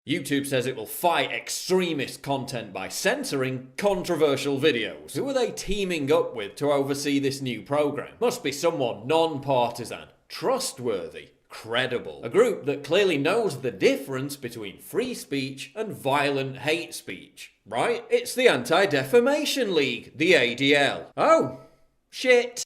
YouTube says it will fight extremist content by censoring controversial videos. Who are they teaming up with to oversee this new program? Must be someone non-partisan, trustworthy, credible. A group that clearly knows the difference between free speech and violent hate speech, right? It's the Anti-Defamation League, the ADL. Oh, shit.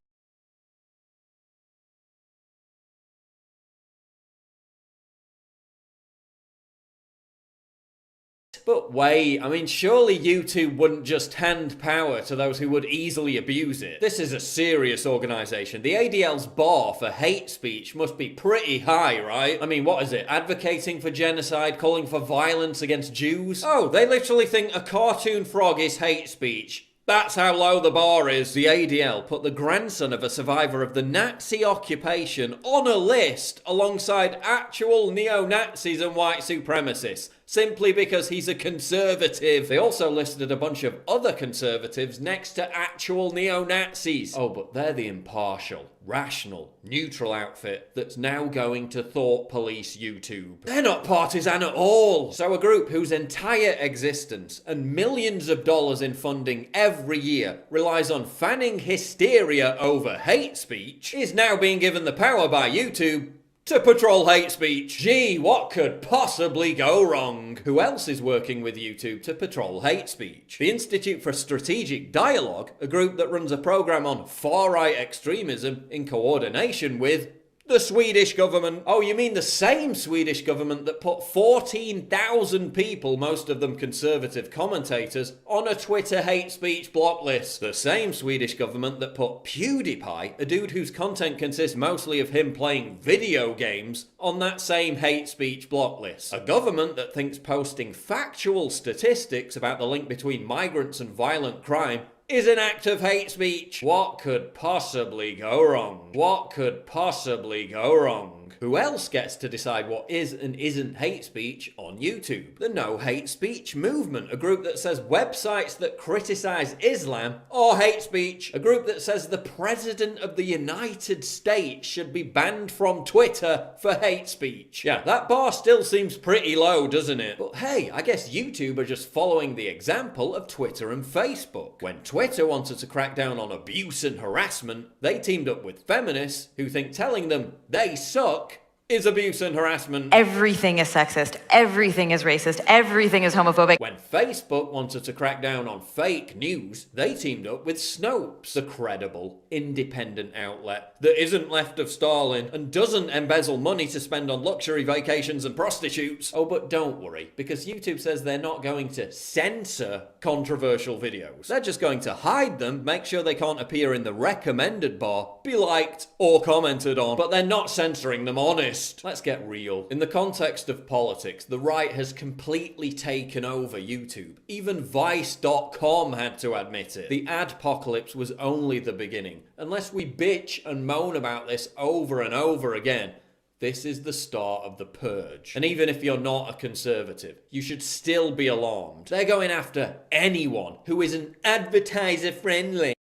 But wait, I mean, surely YouTube wouldn't just hand power to those who would easily abuse it. This is a serious organisation. The ADL's bar for hate speech must be pretty high, right? I mean, what is it? Advocating for genocide, calling for violence against Jews? Oh, they literally think a cartoon frog is hate speech. That's how low the bar is. The ADL put the grandson of a survivor of the Nazi occupation on a list alongside actual neo-Nazis and white supremacists, simply because he's a conservative. They also listed a bunch of other conservatives next to actual neo-Nazis. Oh, but they're the impartial, rational, neutral outfit that's now going to thought police YouTube. They're not partisan at all. So a group whose entire existence and millions of dollars in funding every year relies on fanning hysteria over hate speech is now being given the power by YouTube to patrol hate speech. Gee, what could possibly go wrong? Who else is working with YouTube to patrol hate speech? The Institute for Strategic Dialogue, a group that runs a program on far-right extremism in coordination with the Swedish government. Oh, you mean the same Swedish government that put 14,000 people, most of them conservative commentators, on a Twitter hate speech block list. The same Swedish government that put PewDiePie, a dude whose content consists mostly of him playing video games, on that same hate speech block list. A government that thinks posting factual statistics about the link between migrants and violent crime is an act of hate speech. What could possibly go wrong? What could possibly go wrong? Who else gets to decide what is and isn't hate speech on YouTube? The No Hate Speech Movement, a group that says websites that criticize Islam are hate speech. A group that says the President of the United States should be banned from Twitter for hate speech. Yeah, that bar still seems pretty low, doesn't it? But hey, I guess YouTube are just following the example of Twitter and Facebook. When Twitter wanted to crack down on abuse and harassment, they teamed up with feminists who think telling them they suck is abuse and harassment. Everything is sexist, everything is racist, everything is homophobic. When Facebook wanted to crack down on fake news, they teamed up with Snopes, the credible, independent outlet that isn't left of Stalin and doesn't embezzle money to spend on luxury vacations and prostitutes. Oh, but don't worry, because YouTube says they're not going to censor controversial videos. They're just going to hide them, make sure they can't appear in the recommended bar, be liked or commented on, but they're not censoring them, honest. Let's get real. In the context of politics, the right has completely taken over YouTube. Even Vice.com had to admit it. The adpocalypse was only the beginning. Unless we bitch and moan about this over and over again, this is the start of the purge. And even if you're not a conservative, you should still be alarmed. They're going after anyone who isn't advertiser friendly.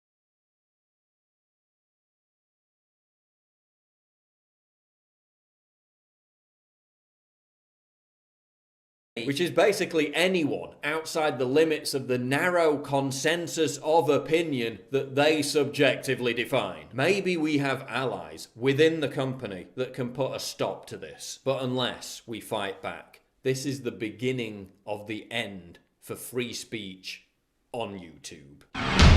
Which is basically anyone outside the limits of the narrow consensus of opinion that they subjectively define. Maybe we have allies within the company that can put a stop to this, but unless we fight back, this is the beginning of the end for free speech on YouTube.